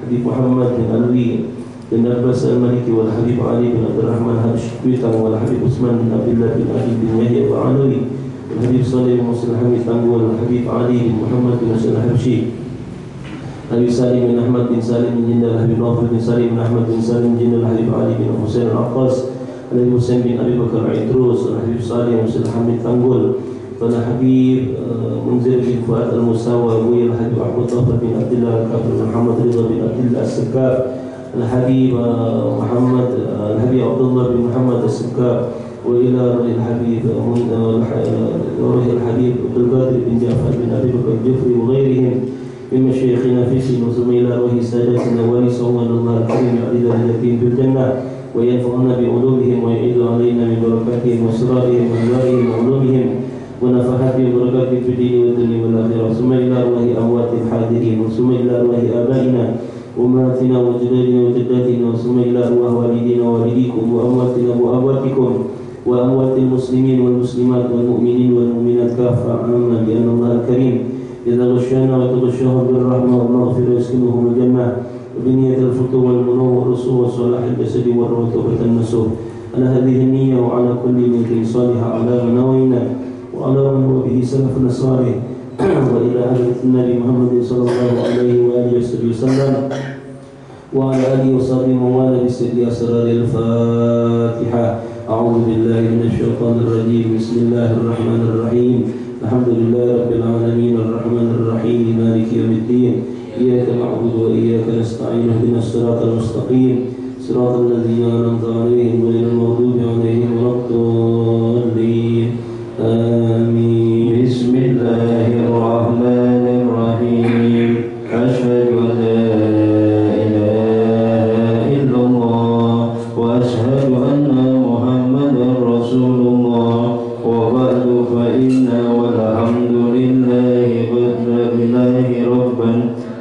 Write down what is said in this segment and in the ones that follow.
Habib Muhammad bin Alwi bin Abbas al-Maliki wal Habib Ali bin Abdurrahman Habib wal Habib Usman bin Abdullah bin Ali bin Yahya al-Alawi wal Habib Salih bin Musa al-Hamid Tanggul wal Habib Ali bin Muhammad bin Hasan al-Habsyi Habib Salim bin Ahmad bin Salim bin Jindal Habib Nawfal bin Salim bin Ahmad bin Salim bin Jindal Habib Ali bin Husain al-Aqas Habib Husain bin Abi Bakar Idrus Habib Salih bin Musa al-Hamid Tanggul wal Habib Munzir bin Fuad al-Musawa wal Habib Ahmad Tafar bin Abdullah al-Kafir Muhammad Ridha bin Abdullah al-Sakab الحبيب محمد الحبيب عبد الله بن محمد السكاب وإلى روح الحبيب عبد القادر بن جعفر بن أبي بكر الجفري وغيرهم من مشايخنا في سن ثم إلى روح ساداتنا ونسأل الله الكريم يعلي درجاتهم في الجنة وينفعنا بعلومهم ويعيد علينا من بركاتهم وسرارهم وأنوارهم وعلومهم ونفحاتهم وبركاتهم في الدين والدنيا والآخرة ثم إلى روح أموات الحاضرين ثم إلى روح آبائنا وأمهاتنا وجدادنا وجداتنا ثم إلى أرواح والدينا ووالديكم وأمواتنا وأمواتكم وأموات المسلمين والمسلمات والمؤمنين والمؤمنات كافة عامة بأن الله الكريم إذا غشانا وتغشاهم بالرحمة والمغفرة يسكنهم الجنة وبنية الفتوح والمنور والرسول وصلاح الجسد والروح وتوبة النسوح على هذه النية وعلى كل نية صالحة على منوينا وعلى من هو به سلفنا الصالح وإلى أهل النبي محمد صلى الله عليه وآله وسلم وعلى آله وصحبه ومن بسر أسرار الفاتحة. أعوذ بالله من الشيطان الرجيم. بسم الله الرحمن الرحيم. الحمد لله رب العالمين الرحمن الرحيم مالك يوم الدين إياك نعبد وإياك نستعين اهدنا الصراط المستقيم صراط الذين أنعمت عليهم غير المغضوب عليهم ولا الضالين. آمين. بسم الله الرحمن الرحيم. أشهد أن لا إله إلا الله وأشهد أن محمدا رسول الله وبعد فإن والحمد لله ربا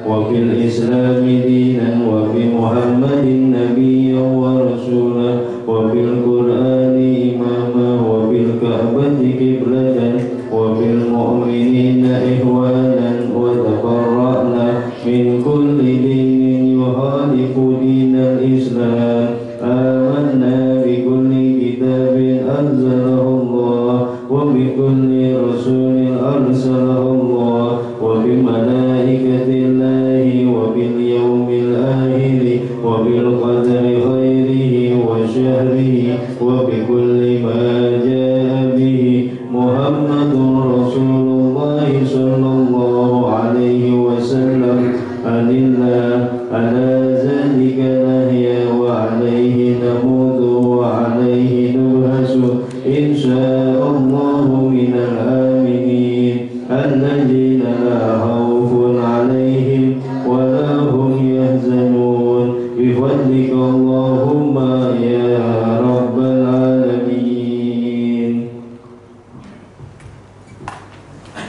وبالإسلام دينا وبمحمد نبيا ورسولا وبالقرآن إماما وبالكعبة قبلة وبالمؤمنين إخوانا وتبرأنا من كل دين يخالف دين الإسلام. آمنا بكل كتاب أنزله الله وبكل رسول أرسله الله وبملائكة الله وباليوم الآخر وبالقدر خيره وشره وبكل ما جاء به محمد رسول الله صلى الله عليه وسلم. عن الله على ذلك نحيا وعليه نموت وعليه نبعث إن شاء الله من الآمنين الذين لا خوف عليهم ولا هم يحزنون بفضلك اللهم يا رب العالمين.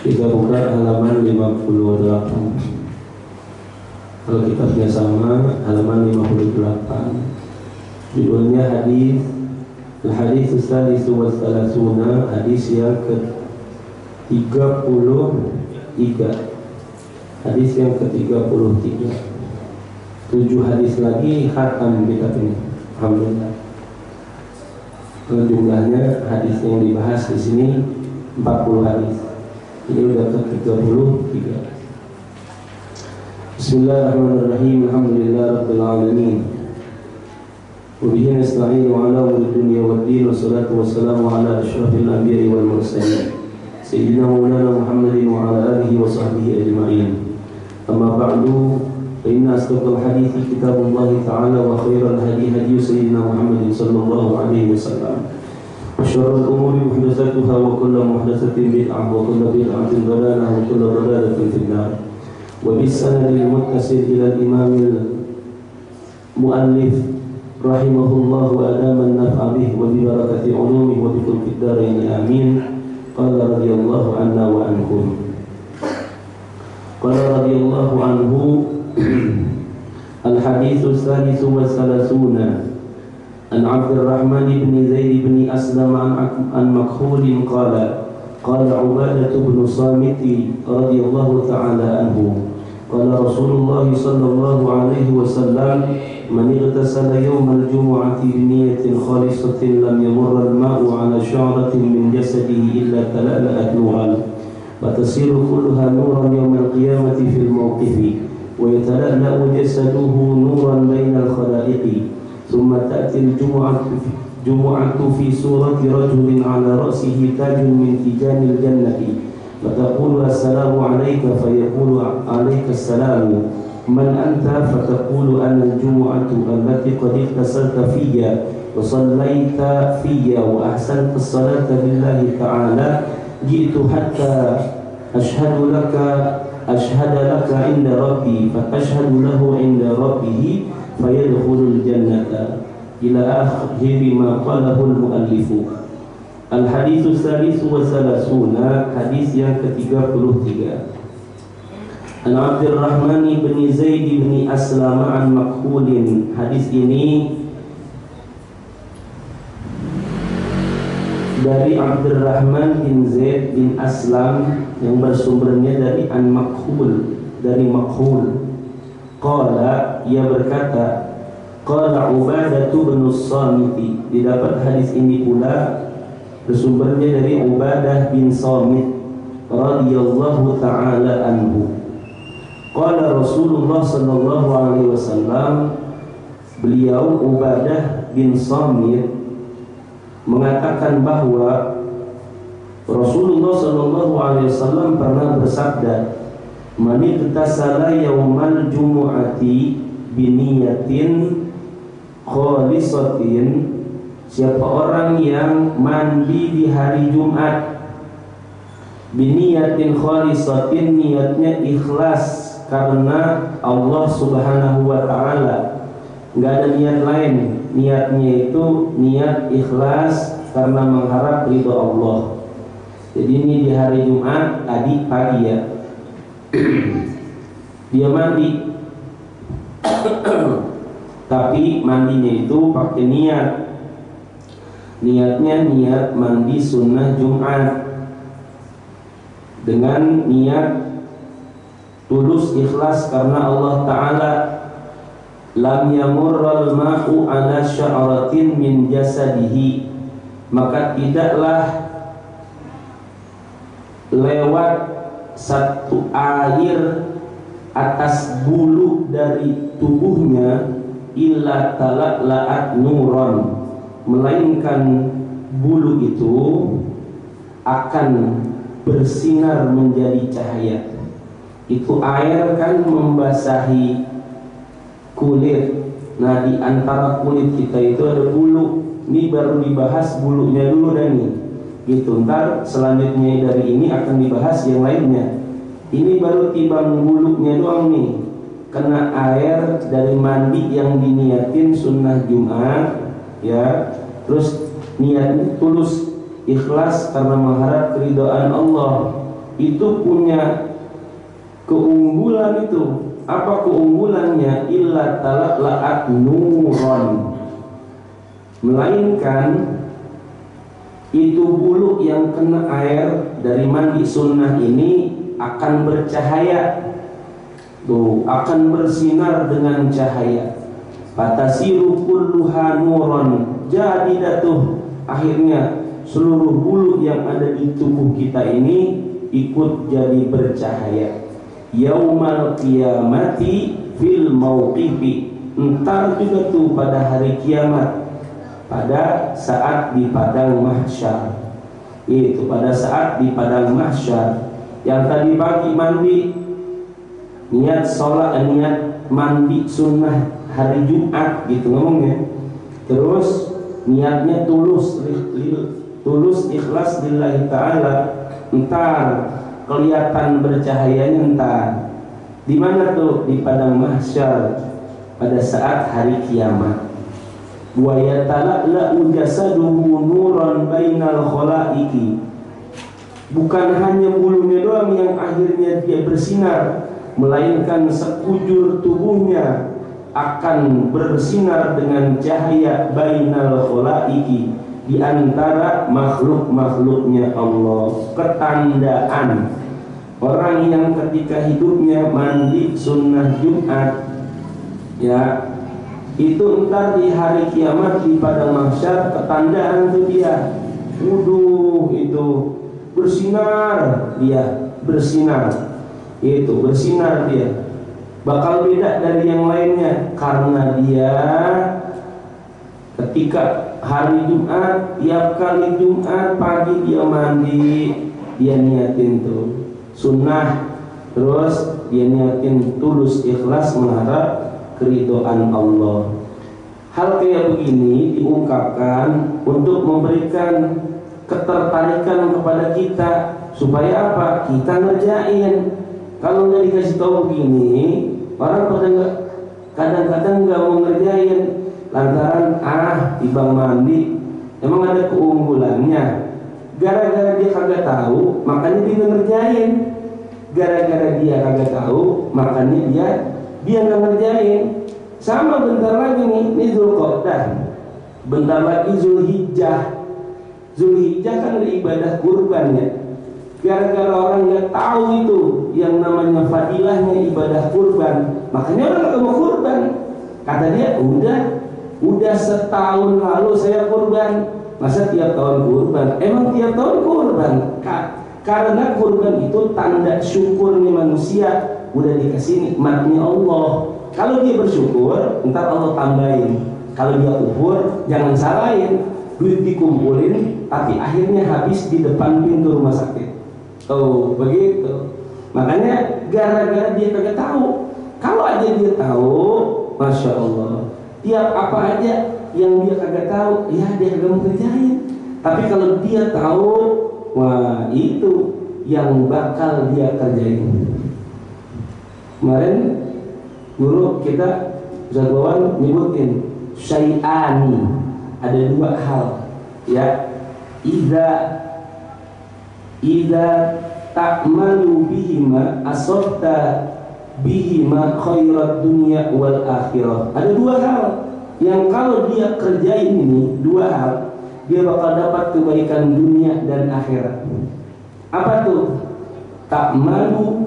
Kita buka halaman 58. Kalau kitabnya sama, halaman 58. Judulnya hadis Al-Hadis As-Salisu wa Salasuna, hadis yang ke-33. Hadis yang ke-33. 7 hadis lagi khatam kitab ini. Alhamdulillah. Jumlahnya hadis yang dibahas di sini 40 hadis. Ini udah ke-33. Bismillahirrahmanirrahim. Alhamdulillah rabbil alamin. Wabihi nasta'inu ala umuri dunya waddin. Wassalatu wassalamu ala asyrafil anbiya'i wal mursalin Sayyidina Maulana Muhammadin wa ala alihi wa sahbihi ajma'in. Amma ba'du, fa inna asdaqal hadithi kitabullah ta'ala wa khairal hadi hadi Sayyidina Muhammadin sallallahu alaihi wasallam. Wa syarrul umuri muhdatsatuha wa kullu muhdatsatin bid'ah wa kullu bid'atin dhalalah wa kullu dhalalatin fin nar. Wa bisanadil muttasil ila al-imamil muallif rahimahullah wa adaman naf'a bih wa bi barakati ulumih wa bi kulli darain amin. Qala radhiyallahu anna wa anhum. Qala radhiyallahu anhu. Al-hadithu salisu wa salasuna an Abdurrahman ibn Zaid ibn Aslam an Makhul qala qala Ubadah bin Samit radhiyallahu ta'ala anhu Qala Rasulullah sallallahu alaihi wasallam, man igtasala yawmal jumu'ati bi niyyatin khalisatin lam yamurra al-ma'u 'ala sya'ratin min jasadihi illa tala'la'at nuran wa tasiru kulluha nuran yawmal qiyamati fil mawqifi wa yatala'la'u jasaduhu nuran bainal khalaiqi thumma ta'ti al-jumu'atu fi surati rajulin 'ala ra'sihi tajun min tijanil jannati فتقول السلام عليك فيقول عليك السلام من أنت فتقول أنا الجمعة التي قد اغتسلت فيها وصليت فيها وأحسنت الصلاة لله تعالى جئت حتى أشهد لك عند ربي فأشهد له عند ربه فيدخل الجنة إلى آخر ما قاله المؤلف. Al-haditsu tsalitsu wa salasuna, hadis yang ke-33. An Abdurrahman bin Zaid bin Aslam an Makhulin. Hadis ini dari Abdurrahman bin Zaid bin Aslam yang bersumbernya dari An Makhul, dari Makhul. Qala, ia berkata, qala Ubadah bin Samit. Didapat hadis ini pula bersumbernya dari Ubadah bin Samit radhiyallahu ta'ala anhu. Qala Rasulullah sallallahu alaihi wasallam, beliau Ubadah bin Samit mengatakan bahwa Rasulullah sallallahu alaihi wasallam pernah bersabda, man igtasala yaumal jumu'ati biniyatin khalisatin, siapa orang yang mandi di hari Jumat biniyatin khalisatin, niatnya ikhlas karena Allah Subhanahu wa ta'ala, nggak ada niat lain, niatnya itu niat ikhlas karena mengharap ridho Allah. Jadi ini di hari Jumat tadi pagi ya, dia mandi tapi mandinya itu pakai niatnya niat mandi sunnah Jumat dengan niat tulus ikhlas karena Allah Ta'ala. Lam yamurral ma'u ala sya'ratin min jasadihi, maka tidaklah lewat satu air atas bulu dari tubuhnya illa tala'la'at nuran, melainkan bulu itu akan bersinar menjadi cahaya. Itu air kan membasahi kulit. Nah, di antara kulit kita itu ada bulu. Ini baru dibahas bulunya dulu dan nih. Gitu. Ntar selanjutnya dari ini akan dibahas yang lainnya. Ini baru timbang bulunya doang nih. Kena air dari mandi yang diniatin sunnah Jumat. Ya, terus niatnya tulus ikhlas karena mengharap keridhaan Allah, itu punya keunggulan. Itu apa keunggulannya? Illa tala'la'at nuran, melainkan itu bulu yang kena air dari mandi sunnah ini akan bercahaya, tuh akan bersinar dengan cahaya. Fatasiru kulluha nuran, jadi datuh akhirnya seluruh bulu yang ada di tubuh kita ini ikut jadi bercahaya. Yaumal qiyamati fil mauqifi, entar juga tuh pada hari kiamat, pada saat di padang mahsyar. Itu pada saat di padang mahsyar. Yang tadi pagi mandi niat sholat, niat mandi sunnah hari Jumat gitu ngomongnya, terus niatnya tulus ikhlas lillahi ta'ala, entar kelihatan bercahayanya entar di mana tuh? Di padang mahsyar pada saat hari kiamat. Wa yatala'la'u jasaduhu nuran bainal khalaiqi, bukan hanya bulunya doang yang akhirnya dia bersinar, melainkan sekujur tubuhnya akan bersinar dengan cahaya bainal khalaiqi, di antara makhluk-makhluknya Allah. Ketandaan Orang yang ketika hidupnya mandi sunnah Jumat, ya, itu ntar di hari kiamat di padang mahsyar ketandaan tuh dia. Wuduh, itu bersinar dia, bersinar. Itu bersinar dia. Bakal beda dari yang lainnya karena dia ketika hari Jumat, tiap kali Jumat pagi dia mandi, dia niatin tuh sunnah, terus dia niatin tulus ikhlas mengharap keridhaan Allah. Hal kayak begini diungkapkan untuk memberikan ketertarikan kepada kita supaya apa? Kita ngerjain. Kalau nggak dikasih tahu begini, orang kadang-kadang nggak mau ngerjain lantaran timbang mandi emang ada keunggulannya. Gara-gara dia kagak tahu, makanya dia ngerjain. Gara-gara dia kagak tahu, makanya dia nggak ngerjain. Sama bentar lagi nih Zulqa'dah, bentar lagi Zulhijjah. Zulhijjah kan ada ibadah kurban ya. Gara-gara orang nggak tahu itu yang namanya fadilahnya ibadah kurban, makanya orang nggak mau kurban. Kata dia, udah setahun lalu saya kurban, masa tiap tahun kurban? Emang tiap tahun kurban? Karena kurban itu tanda syukurnya manusia, udah dikasih nikmatnya Allah. Kalau dia bersyukur, ntar Allah tambahin. Kalau dia kufur, jangan salahin. Duit dikumpulin, tapi akhirnya habis di depan pintu rumah sakit. Oh, begitu. Makanya gara-gara dia kagak tahu. Kalau aja dia tahu, masya Allah. Tiap apa aja yang dia kagak tahu, ya dia kagak mau kerjain. Tapi kalau dia tahu, wah itu yang bakal dia kerjain. Kemarin guru kita Ustaz Wawan nyebutin syai'ani, ada dua hal, ya. Idza ta'malu bihima asabta bihima khairat dunya wal akhirah. Ada dua hal yang kalau dia kerjain ini, dua hal, dia bakal dapat kebaikan dunia dan akhirat. Apa tuh? Ta'malu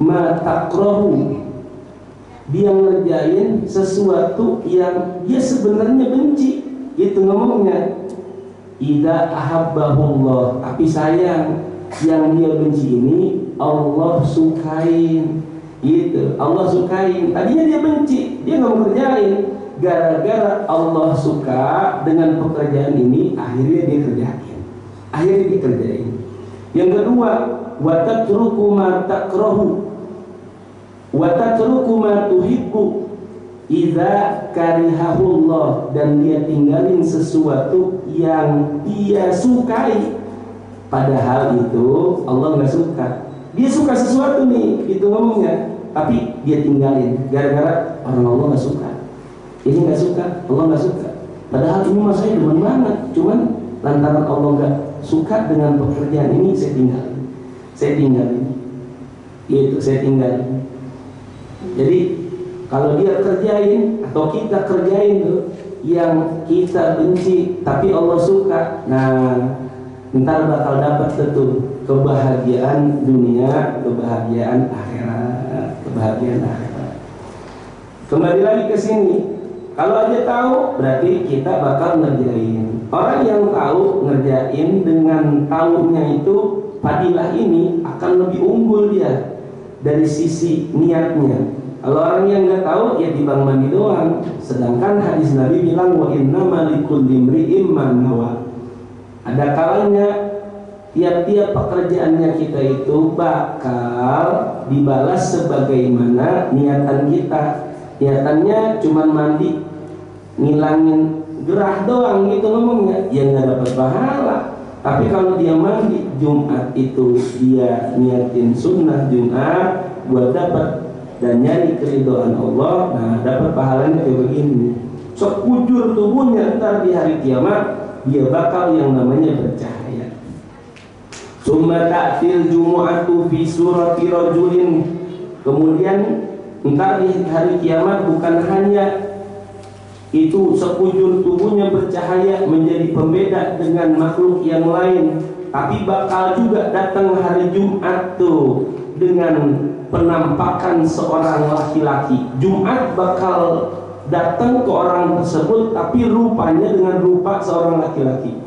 ma takrahu. Dia ngerjain sesuatu yang dia sebenarnya benci. Itu ngomongnya. Idza ahabbahullah, tapi sayang yang dia benci ini Allah sukain. Gitu, Allah sukain. Tadinya dia benci, dia nggak mau kerjain. Gara-gara Allah suka dengan pekerjaan ini, akhirnya dia kerjain. Akhirnya dia kerjain. Yang kedua, wa tatruku ma takrahu wa tatruku ma tuhibbu. Idza karihahullah, dan dia tinggalin sesuatu yang dia sukai, padahal itu Allah nggak suka. Dia suka sesuatu nih, itu ngomongnya, tapi dia tinggalin gara-gara orang Allah nggak suka. Ini nggak suka, Allah nggak suka. Padahal ini mah saya demen banget, cuman lantaran Allah nggak suka dengan pekerjaan ini, saya tinggalin. Itu saya tinggalin. Jadi kalau dia kerjain atau kita kerjain tuh yang kita benci tapi Allah suka, nah ntar bakal dapat tuh kebahagiaan dunia, kebahagiaan akhirat. Kembali lagi ke sini. Kalau aja tahu berarti kita bakal ngerjain. Orang yang tahu ngerjain dengan tahunya itu fadilah ini akan lebih unggul dia dari sisi niatnya. Kalau orang yang nggak tahu ya timbang mandi doang. Sedangkan hadis Nabi bilang wa innamal likulli imri'in ma nawa. Ada kalanya tiap-tiap pekerjaannya kita itu bakal dibalas sebagaimana niatan kita. Niatannya cuma mandi, ngilangin gerah doang gitu ngomongnya, ya nggak dapat pahala. Tapi kalau dia mandi Jumat itu dia niatin sunnah Jumat buat dapat dan nyari keridhaan Allah, nah dapat pahalanya kayak begini. Sekujur tubuhnya ntar di hari kiamat dia bakal yang namanya bercahaya. Summa ta'til jumu'atu fi surati rajulin. Kemudian ntar di hari kiamat bukan hanya itu sekujur tubuhnya bercahaya menjadi pembeda dengan makhluk yang lain, tapi bakal juga datang hari Jumat tuh dengan penampakan seorang laki-laki. Jumat bakal datang ke orang tersebut tapi rupanya dengan rupa seorang laki-laki.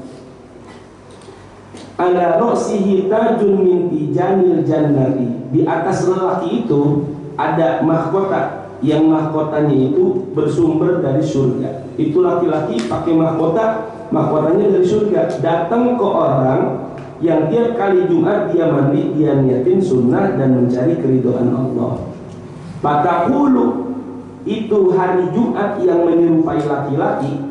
Ala ra'sihi tajun min tijanil jannati. Di atas lelaki itu ada mahkota, yang mahkotanya itu bersumber dari surga. Itu laki-laki pakai mahkota, mahkotanya dari surga. Datang ke orang yang tiap kali Jumat dia mandi, dia niatin sunnah dan mencari keridhaan Allah. Fataqulu, itu hari Jumat yang menyerupai laki-laki,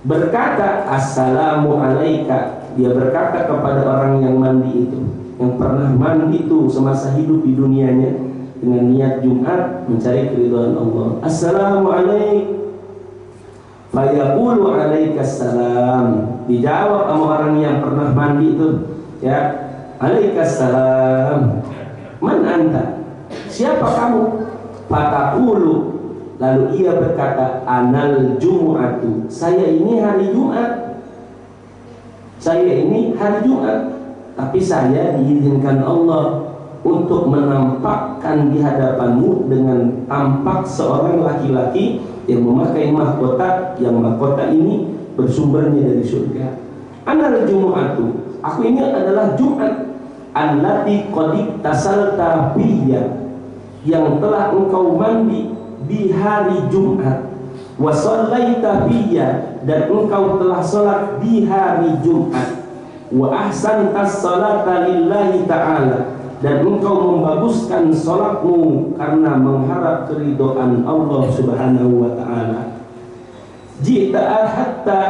berkata assalamu alaika. Dia berkata kepada orang yang mandi itu, yang pernah mandi itu semasa hidup di dunianya dengan niat Jumat mencari keridhaan Allah, assalamu alaik. Fayaqulu alaikassalam. Dijawab sama orang yang pernah mandi itu, ya, alaikassalam. Man anta? Siapa kamu? Fataqulu, lalu ia berkata anal jumu'atu. Saya ini hari Jumat. Saya ini hari Jumat. Tapi saya diizinkan Allah untuk menampakkan di hadapanmu dengan tampak seorang laki-laki yang memakai mahkota, yang mahkota ini bersumbernya dari surga. Anal jumu'atu, aku ini adalah Jumat. Allati qad tasalta biyya, yang telah engkau mandi di hari Jumat. Wa shallaita biyya, dan engkau telah salat di hari Jumat. Wa ahsanta sholata lillahi ta'ala, dan engkau membaguskan salatmu karena mengharap keridhaan Allah Subhanahu wa taala. Jita hatta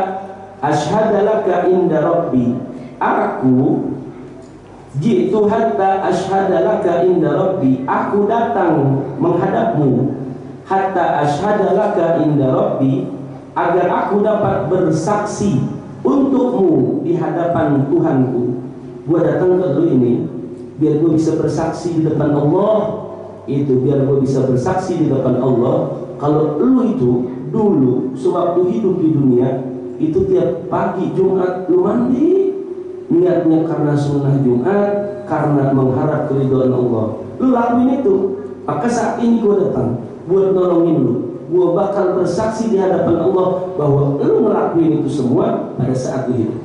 asyhada laka inda rabbi. Aku jitu hatta asyhada laka inda rabbi. Aku datang menghadapmu hatta asyhada laka inda rabbi, agar aku dapat bersaksi untukmu di hadapan Tuhanku. Gua datang ke lu ini biar gue bisa bersaksi di depan Allah. Itu biar gue bisa bersaksi di depan Allah kalau lu itu dulu sewaktu hidup di dunia itu tiap pagi Jumat lu mandi, niatnya karena sunnah Jumat, karena mengharap keridhaan Allah. Lu lakuin itu. Maka saat ini gue datang buat nolongin lu. Gue bakal bersaksi di hadapan Allah bahwa lu ngelakuin itu semua pada saat lu hidup.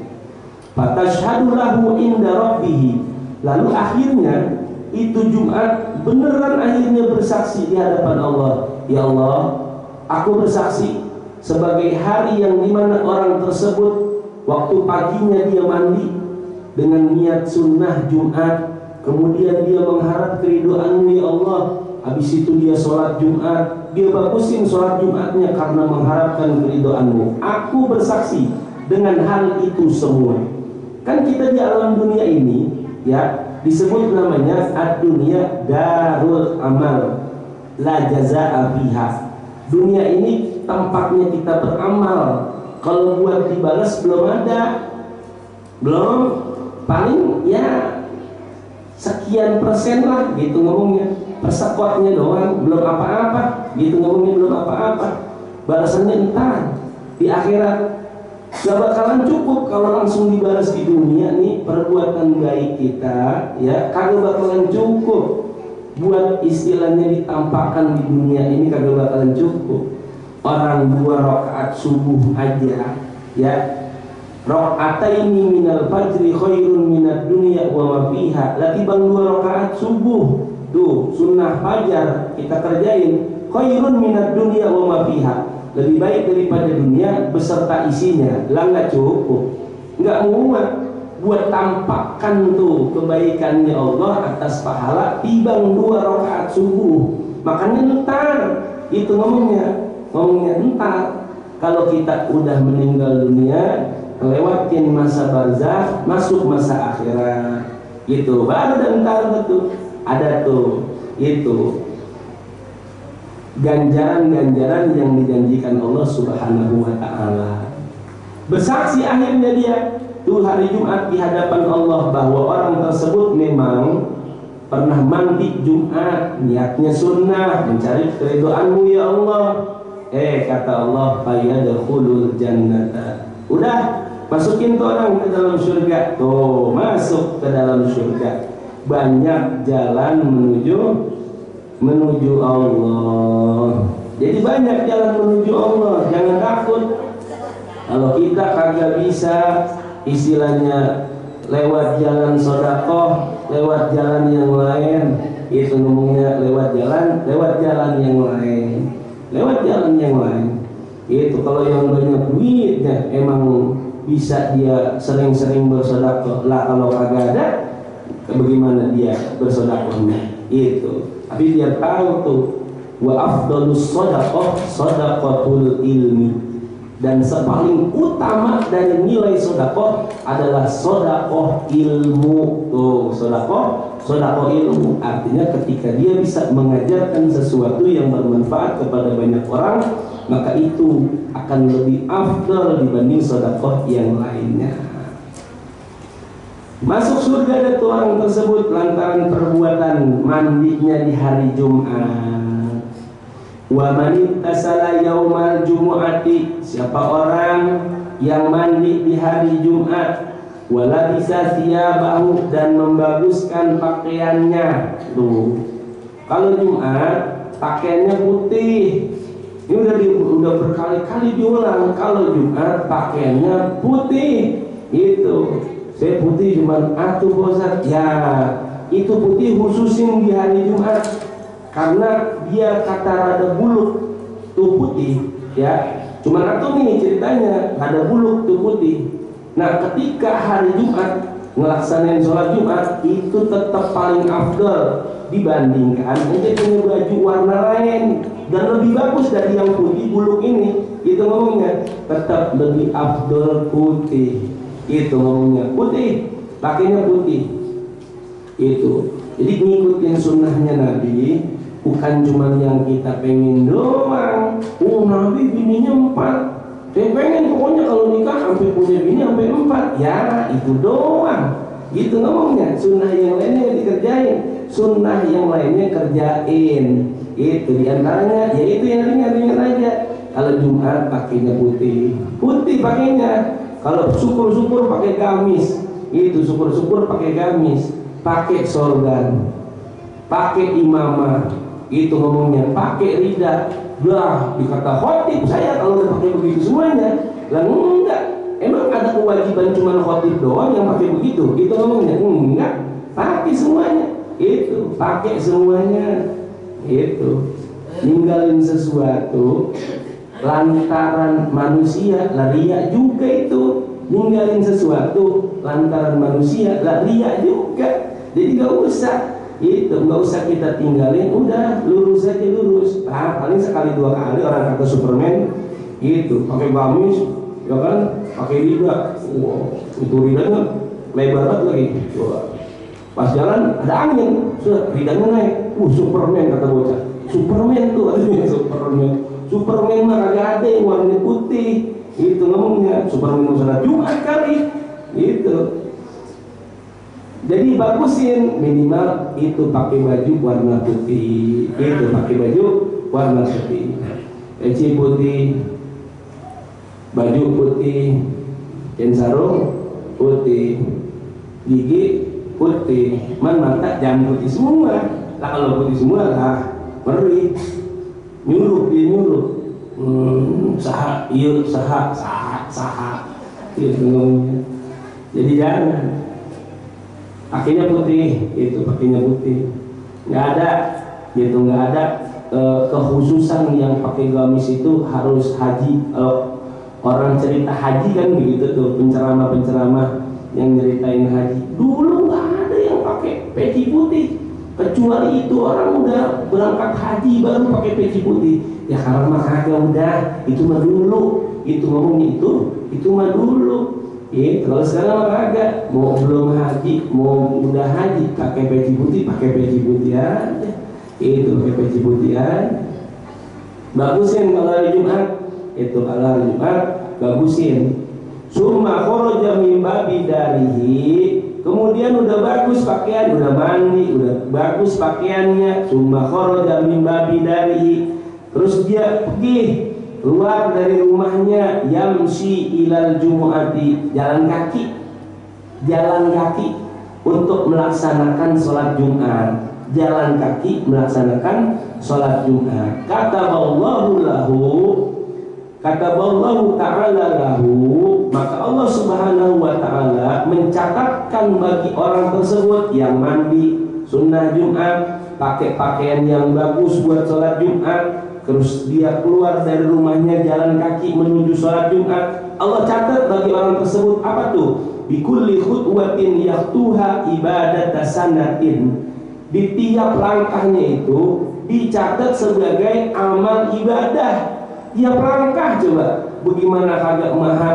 Fatashhadu lahu inda rabbih. Lalu akhirnya itu Jumat beneran akhirnya bersaksi di hadapan Allah. Ya Allah, aku bersaksi sebagai hari yang dimana orang tersebut waktu paginya dia mandi dengan niat sunnah Jumat, kemudian dia mengharap keridhaan-Mu ya Allah. Habis itu dia sholat Jumat, dia bagusin sholat Jumatnya karena mengharapkan keridhaan-Mu. Aku bersaksi dengan hal itu semua. Kan kita di alam dunia ini, ya, disebut namanya ad-dunya darul amal la jazaa'a fiha. Dunia ini tempatnya kita beramal. Kalau buat dibalas belum ada, belum, paling ya sekian persen lah gitu ngomongnya, persekotnya doang, belum apa-apa gitu ngomongnya, belum apa-apa. Balasannya entar di akhirat. Gak bakalan cukup kalau langsung dibalas di dunia nih perbuatan baik kita, ya kagak bakalan cukup buat istilahnya ditampakkan di dunia ini, kagak bakalan cukup. Orang 2 rakaat subuh aja, ya, rakaataini minal fajri khairun minad dunya wa ma fiha. Lagi bang 2 rakaat subuh tuh sunnah fajar kita kerjain, khairun minad dunya wa ma fiha, lebih baik daripada dunia beserta isinya. Lah nggak cukup, nggak muat buat tampakkan tuh kebaikannya Allah atas pahala tibang 2 rakaat subuh. Makanya ntar itu ngomongnya ntar kalau kita udah meninggal dunia, lewatin masa barzakh, masuk masa akhirat gitu, baru dan ntar betul ada tuh itu ganjaran-ganjaran yang dijanjikan Allah Subhanahu wa ta'ala. Bersaksi akhirnya dia tuh hari Jumat di hadapan Allah bahwa orang tersebut memang pernah mandi Jumat, niatnya sunnah, mencari keridhaan-Mu ya Allah. Kata Allah, fayadkhulul jannata. Udah, Masukin tuh orang ke dalam surga. Tuh, masuk ke dalam surga. Banyak jalan menuju Allah. Jadi banyak jalan menuju Allah. Jangan takut. Kalau kita kagak bisa istilahnya lewat jalan sedekah, lewat jalan yang lain, itu ngomongnya lewat jalan yang lain. Itu kalau yang banyak duitnya emang bisa dia sering-sering bersedekah. Lah kalau kagak ada, bagaimana dia bersedekahnya? Itu. Tapi dia tahu tuh, wa afdalus shadaqah shadaqatul ilmi. Dan paling utama dari nilai sedekah adalah sedekah ilmu. Tuh, sedekah ilmu artinya ketika dia bisa mengajarkan sesuatu yang bermanfaat kepada banyak orang, maka itu akan lebih afdal dibanding sedekah yang lainnya. Masuk surga ada tuh orang tersebut lantaran perbuatan mandinya di hari Jumat. Wa man ittasala yaumal jumu'ati, siapa orang yang mandi di hari Jumat, wala bisa thiyabahu, dan membaguskan pakaiannya. Tuh, kalau Jumat pakaiannya putih. Ini udah berkali-kali diulang, kalau Jumat pakaiannya putih. Itu saya putih cuman atuh Bosat. Ya, itu putih khususin di hari Jumat. Karena dia kata rada buluk tuh putih, ya. Cuman atuh nih ceritanya rada buluk tuh putih. Nah, ketika hari Jumat ngelaksanain sholat Jumat itu tetap paling afdal dibandingkan ente punya baju warna lain dan lebih bagus dari yang putih buluk ini. Itu ngomongnya tetap lebih afdal putih. Itu ngomongnya putih, pakainya putih. Itu. Jadi ngikutin sunnahnya Nabi. Bukan cuma yang kita pengen doang. Oh, Nabi bininya 4. Saya pengen pokoknya kalau nikah sampai punya bini sampai 4. Ya, itu doang. Gitu ngomongnya. Sunnah yang lainnya dikerjain, sunnah yang lainnya kerjain. Itu diantaranya, yaitu yang ringan-ringan aja. Kalau Jumat pakainya putih, putih pakainya. Kalau syukur-syukur pakai gamis. Itu syukur-syukur pakai gamis, pakai sorban, pakai imamah. Itu ngomongnya pakai rida. Lah dikata khotib saya kalau udah pakai begitu semuanya. Lah enggak, emang ada kewajiban cuma khotib doang yang pakai begitu? Itu ngomongnya enggak, pakai semuanya. Itu pakai semuanya. Itu ninggalin sesuatu lantaran manusia lah riya juga. Itu ninggalin sesuatu lantaran manusia lah riya juga. Jadi gak usah itu, nggak usah kita tinggalin, udah lurus aja lurus. Nah, paling sekali 2 kali orang kata Superman itu pakai gamis, ya kan, pakai rida. Wow, itu ridanya lebar banget lagi. Wah. Pas jalan ada angin, ridanya naik. Superman kata bocah. Superman tuh, Superman mah kagak ada yang warna putih. Itu ngomongnya Superman sholat Jumat kali. Itu. Jadi bagusin minimal itu pakai baju warna putih. Itu pakai baju warna putih. Peci putih, baju putih, kain sarung putih, gigi putih, mata jangan putih semua. Lah kalau putih semua lah ngeri. Nyuruh dia nyuruh. Saha, iya saha. Itu ngomongnya. Jadi jangan. Pakainya putih, itu pakainya putih. Nggak ada, gitu nggak ada kekhususan yang pakai gamis itu harus haji. Kalau orang cerita haji kan begitu tuh, penceramah yang nyeritain haji. Dulu nggak ada yang pakai peci putih, kecuali itu orang udah berangkat haji baru pakai peci putih. Ya karena makanya udah, itu mah dulu. Itu ngomongnya itu mah dulu. Kalau sekarang agak mau belum haji, mau udah haji pakai peci putih aja. Itu pakai peci putih aja. Bagusin kalau hari Jumat. Itu kalau hari Jumat bagusin. Summa kharaja min babi darihi. Kemudian udah bagus pakaian, udah mandi, udah bagus pakaiannya. Summa kharaja min babi darihi. Terus dia pergi keluar dari rumahnya yamsi ilal jumu'ati, jalan kaki untuk melaksanakan sholat Jumat, jalan kaki melaksanakan sholat Jumat. Kataballahu ta'ala lahu, maka Allah subhanahu wa ta'ala mencatatkan bagi orang tersebut yang mandi sunnah Jumat, pakai pakaian yang bagus buat sholat Jumat, terus dia keluar dari rumahnya jalan kaki menuju sholat Jumat, Allah catat bagi orang tersebut apa tuh? Bikulli khutwatin yaktuha ibadata sanatin. Di tiap langkahnya itu dicatat sebagai amal ibadah. Tiap langkah, coba bagaimana kagak maha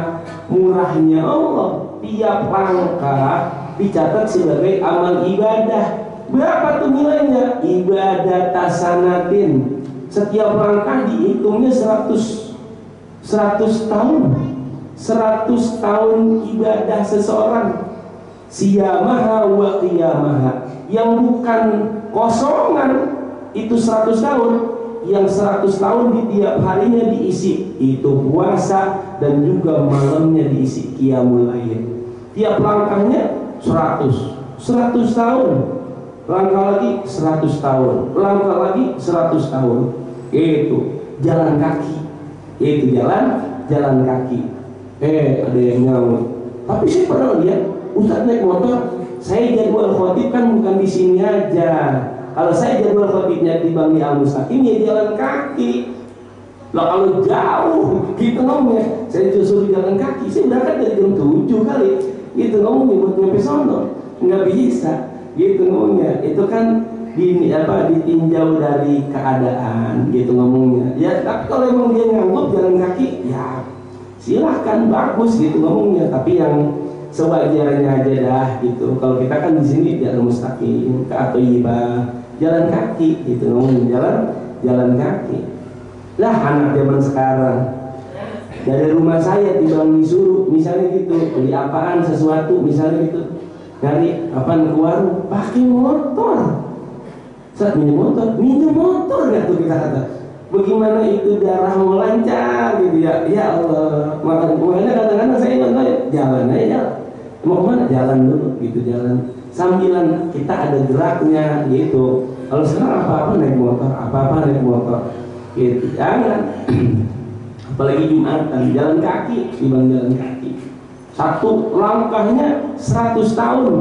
murahnya Allah, tiap langkah dicatat sebagai amal ibadah. Berapa tuh nilainya? Ibadah tasanatin. Setiap langkah dihitungnya 100 tahun. 100 tahun ibadah seseorang. Siyamaha wa qiyamaha, yang bukan kosongan itu 100 tahun, yang 100 tahun di tiap harinya diisi itu puasa, dan juga malamnya diisi qiyamul lail. Tiap langkahnya 100 tahun, langkah lagi 100 tahun, langkah lagi 100 tahun. Itu jalan kaki, itu jalan kaki. Ada yang nyaut, tapi saya pernah lihat Ustaz naik motor. Saya jadwal khotib kan bukan di sini aja. Kalau saya jadwal khotibnya di Bang Al-Mustaqim, ya jalan kaki. Lah kalau jauh gitu ngomongnya, saya justru jalan kaki. Saya berangkat dari jam 7 kali. Gitu ngomongnya buat nyampe sono. Nggak bisa. Gitu ngomongnya. Itu kan ditinjau dari keadaan gitu ngomongnya. Ya, tapi kalau emang dia nganggup jalan kaki, ya silahkan, bagus gitu ngomongnya. Tapi yang sewajarnya aja dah gitu. Kalau kita kan di sini jalan mustaqim, ke Atoibah, jalan kaki gitu ngomongnya, jalan kaki. Lah anak zaman sekarang dari rumah saya tiba disuruh misalnya gitu beli apaan sesuatu misalnya gitu, dari apaan ke warung pakai motor. Saat minum motor nggak tuh kita kata. Bagaimana itu darah mau lancar gitu ya? Ya Allah, makanya kadang-kadang saya jalan aja. Mau kemana? Jalan dulu gitu, jalan. Sambilan kita ada geraknya gitu. Kalau sekarang apa-apa naik motor, gitu. Jangan. Apalagi Jumatan, jalan kaki, dibanding jalan kaki. Satu langkahnya 100 tahun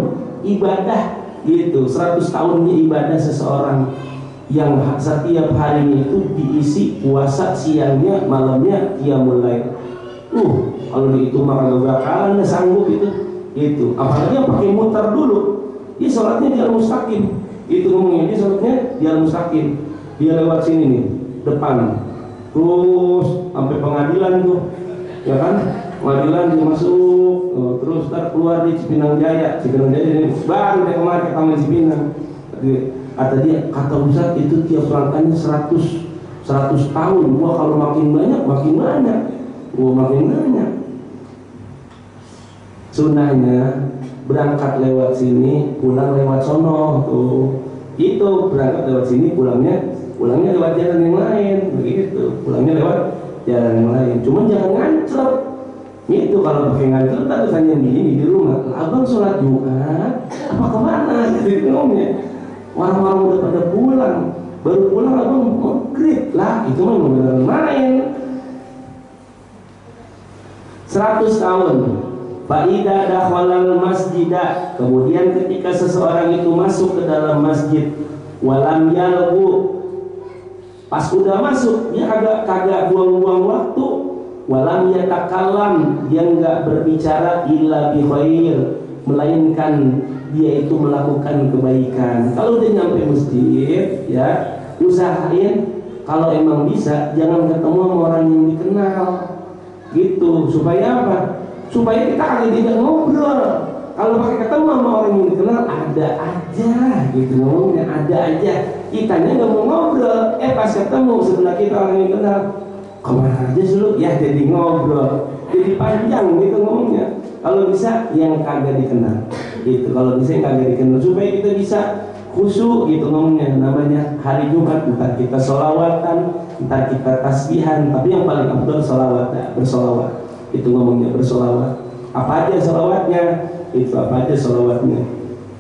ibadah. Gitu, 100 tahunnya ibadah seseorang yang setiap harinya itu diisi puasa, siangnya, malamnya qiyamul lail. Kalau dihitung mah kagak bakalan sanggup itu. Gitu. Apalagi yang pakai muter dulu. Dia sholatnya jalan mustaqim. Itu ngomongnya dia sholatnya jalan mustaqim. Dia lewat sini nih, depan. Terus sampai pengadilan tuh. Ya kan? Pengadilan dia masuk, terus keluar di Cipinang Jaya ini baru dia kemarin ke Taman Cipinang. Kata dia, kata Ustaz itu tiap langkahnya 100 tahun. Wah kalau makin banyak. Sunnahnya berangkat lewat sini, pulang lewat sono tuh. Itu berangkat lewat sini, pulangnya lewat jalan yang lain, begitu. Pulangnya lewat jalan yang lain. Cuman jangan nganclep. Itu kalau pakai nganclep tadi tanya di rumah, abang sholat Jumat apa kemana? Gitu ngomongnya. Orang-orang udah pada pulang, baru pulang abang maghrib lah. Itu mah beneran main. 100 tahun. Fa'idha dakhalal masjidah, kemudian ketika seseorang itu masuk ke dalam masjid, walam yalgu, pas udah masuk dia kagak buang-buang waktu, walam yatakallam, dia enggak berbicara illa bi khair, melainkan dia itu melakukan kebaikan. Kalau dia nyampe masjid, ya usahain kalau emang bisa jangan ketemu sama orang yang dikenal, gitu. Supaya apa? Supaya kita kali tidak ngobrol. Kalau pakai ketemu sama orang yang dikenal ada aja, gitu ngomongnya ada aja. Kitanya nggak mau ngobrol, pas ketemu sebelah kita orang yang kenal, kemana aja sih lu? Ya jadi ngobrol, jadi panjang gitu ngomongnya. Kalau bisa yang kagak dikenal, gitu. Kalau bisa yang kagak dikenal, supaya kita bisa khusyuk gitu ngomongnya. Namanya hari Jumat, entar kita sholawatan, entar kita tasbihan, tapi yang paling afdal sholawat, bersolawat. Itu ngomongnya bersolawat. Apa aja sholawatnya? Itu apa aja sholawatnya?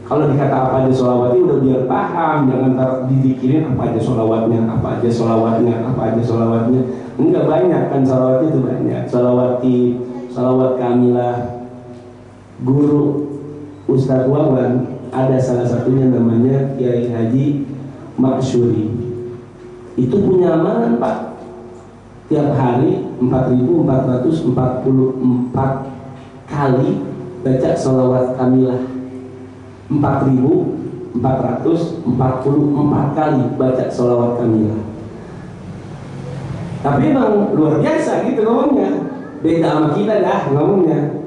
Kalau dikata apa aja sholawatnya udah biar paham, jangan ntar dipikirin apa aja sholawatnya, apa aja sholawatnya, apa aja sholawatnya. Enggak, banyak kan sholawatnya itu banyak. Sholawat kamilah guru Ustadz Wawan, ada salah satunya namanya Kiai Haji Maksyuri. Itu punya amalan Pak, tiap hari 4.444 kali baca sholawat kamilah, 4.444 kali baca sholawat kamilah. Tapi emang luar biasa gitu ngomongnya, beda sama kita dah ngomongnya.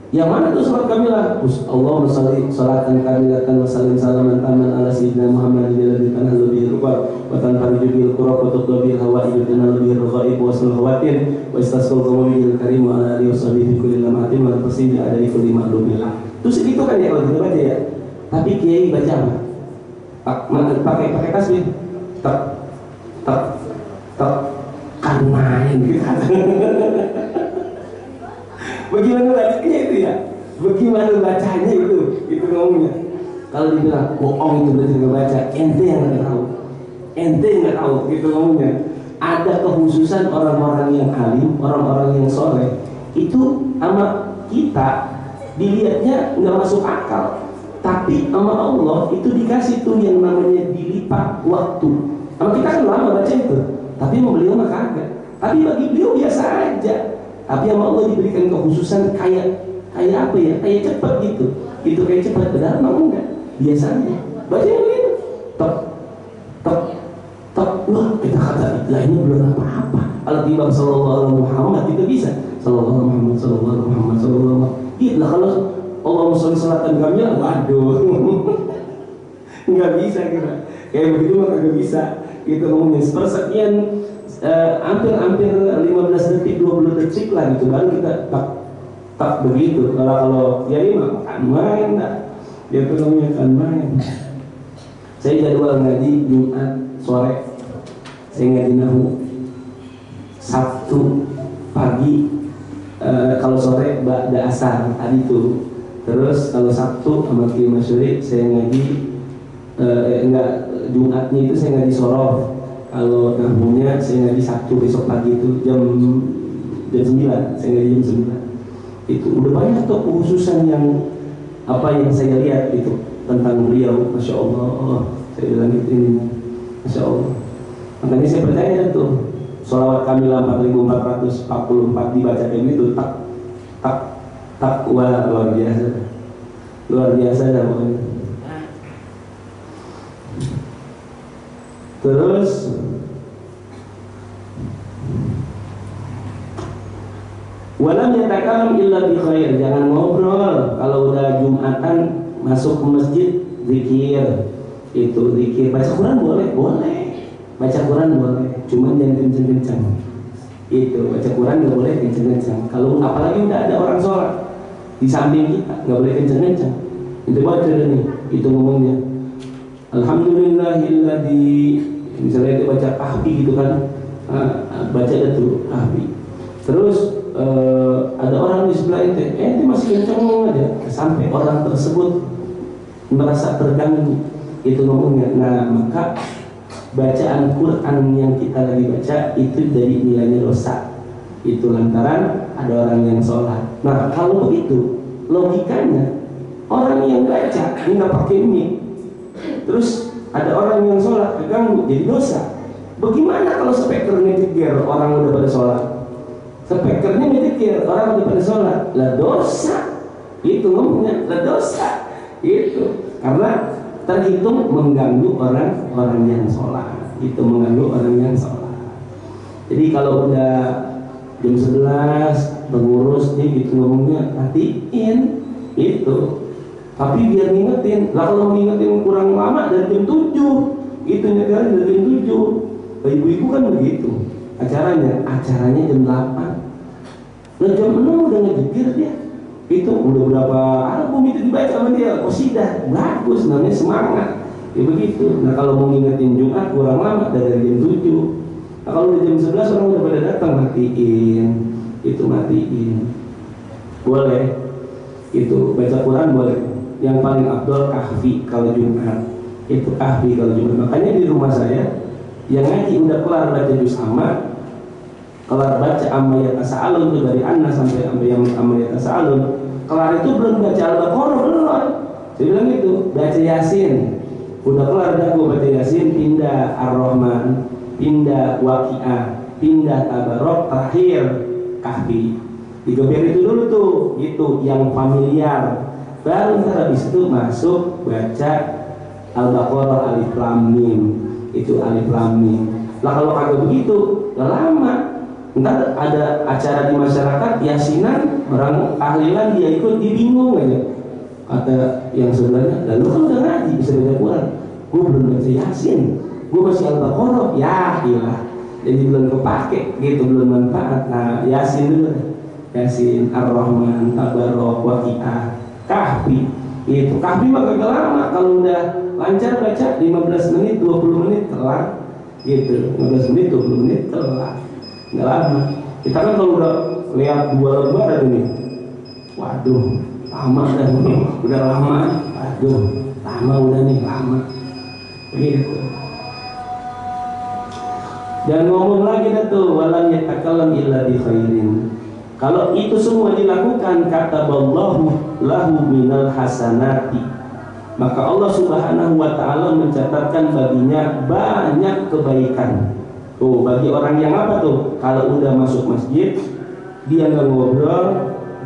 Yang mana tuh sholat kamilah? Allahumma sholli sholatan kamilatan wa sallim salaman taman ala sayyidina Muhammad alladzi kana lebih rupa wa tanfariju bil qurab wa tuqbil hawa ibadana lebih raghaib wa sal khawatir wa istasqal qawmil karim wa ala alihi washabihi kulli lamatin wa tafsir ada di kulli ma'lumilah. Itu segitu kan ya kalau kita baca ya. Tapi kiai baca apa? Pakai tasbih. Tak kan main gitu. Bagaimana bacanya itu ya? Bagaimana bacanya itu ngomongnya. Kalau dibilang bohong itu berarti nggak baca, ente yang nggak tahu, gitu ngomongnya. Ada kekhususan orang-orang yang alim, orang-orang yang soleh itu sama kita dilihatnya nggak masuk akal, tapi sama Allah itu dikasih tuh yang namanya dilipat waktu. Sama kita kan lama baca itu, tapi sama beliau mah kagak. Tapi bagi beliau biasa aja. Tapi sama Allah diberikan kekhususan kayak apa ya? Kayak cepat gitu. Itu kayak cepat, padahal mau enggak? Biasanya bacanya begitu. Tok. Wah, kita kata lah ini belum apa-apa. Kalau tiba sallallahu alaihi Muhammad itu bisa. Sallallahu Muhammad. Itulah kalau Allahumma sholli sholatan kamilah, waduh. Enggak bisa kita. Kayak begitu mah enggak bisa. Gitu ngomongnya sepersekian hampir 15 detik 20 detik lah gitu baru kita tak begitu. Kalau ya ini mah kan main dah. Dia tuh namanya kan main. Saya jadwal ngaji Jumat sore, saya ngaji nahu. Sabtu pagi, kalau sore ba'da asar tadi tuh. Terus kalau Sabtu sama Kiai Masyuri saya ngaji Jumatnya itu saya ngaji sorof. Kalau nahunya saya ngaji Sabtu besok pagi itu jam 9, saya ngaji jam 9. Itu udah banyak tuh kekhususan yang yang saya lihat itu tentang beliau. Masya Allah, saya bilang gitu ini, Masya Allah. Makanya saya percaya tuh sholawat kamilah 4.444 dibaca kayak gitu, wah luar biasa dah pokoknya. Terus walam yatakalam illa bi khair, jangan ngobrol kalau udah Jumatan masuk ke masjid. Zikir itu zikir, baca Quran boleh, baca Quran boleh, cuman jangan kenceng-kenceng. Itu baca Quran nggak boleh kenceng-kenceng. Kalau apalagi udah ada orang sholat di samping kita, nggak boleh kenceng-kenceng. Itu baca nih, itu ngomongnya Alhamdulillahilladzi, misalnya dia baca kahfi gitu kan, baca itu kahfi. Terus ada orang di sebelah ente masih kenceng aja, sampai orang tersebut merasa terganggu. Itu ngomongnya. Nah, maka bacaan Quran yang kita lagi baca itu dari nilainya dosa. Itu lantaran ada orang yang sholat. Nah, kalau begitu logikanya orang yang baca nggak pakai mic, terus ada orang yang sholat terganggu, jadi dosa. Bagaimana kalau speakernya jeger, orang udah pada sholat? Speakernya jeger, orang udah pada sholat, lah dosa. Itu ngomongnya, lah dosa. Itu karena terhitung mengganggu orang yang sholat. Itu mengganggu orang yang sholat. Jadi kalau udah jam 11 pengurus nih gitu ngomongnya, hatiin itu. Tapi biar ngingetin, lah kalau ngingetin kurang lama dari jam 7, itu nyetir dari jam 7. Ibu-ibu kan begitu acaranya jam 8. Nah jam 6 udah ngejekir dia. Itu udah berapa album itu dibaca sama dia, qasidah bagus, namanya semangat. Ya begitu. Nah kalau mau ngingetin Jumat kurang lama dari jam 7. Nah kalau udah jam 11 orang udah pada datang, matiin. Itu matiin. Boleh. Itu baca Quran boleh. Yang paling afdal kahfi kalau Jumat. Itu kahfi kalau Jumat. Makanya di rumah saya yang ngaji udah kelar baca juz amma, kelar baca amma yatasaalun itu dari Anna sampai amma yatasaalun, kelar itu belum baca Al-Baqarah belum. Saya bilang gitu, baca Yasin. Udah kelar dah gue baca Yasin, pindah Ar-Rahman, pindah Waqiah, pindah Tabarok, terakhir Kahfi. Digeber itu dulu tuh, itu yang familiar. Baru ntar habis itu masuk baca Al-Baqarah Alif Lam Mim. Itu Alif Lam Mim. Lah kalau kagak begitu, udah lama. Ntar ada acara di masyarakat Yasinan, orang tahlilan dia ikut, dia bingung aja. Kata yang sebenarnya, lalu kan udah ngaji bisa baca Quran. Gue belum baca Yasin, gue masih Al-Baqarah. Ya ilah, jadi belum kepake gitu, belum manfaat. Nah Yasin dulu, Yasin, Ar-Rahman, Tabarok, Waqiah, Kahfi. Itu Kahfi mah kagak lama. Kalau udah lancar baca 15 menit, 20 menit kelar. Gitu, 15 menit, 20 menit kelar. Nggak lama. Kita kan kalau udah lihat 2 lembar ini, waduh, lama dah, udah lama. Waduh, lama udah nih, lama. Begitu. Dan ngomong lagi dah tuh, walam yatakallam illa bi khairin. Kalau itu semua dilakukan, kata Allahu lahu minal hasanati, maka Allah Subhanahu wa ta'ala mencatatkan baginya banyak kebaikan. Tuh, bagi orang yang apa tuh? Kalau udah masuk masjid, dia nggak ngobrol,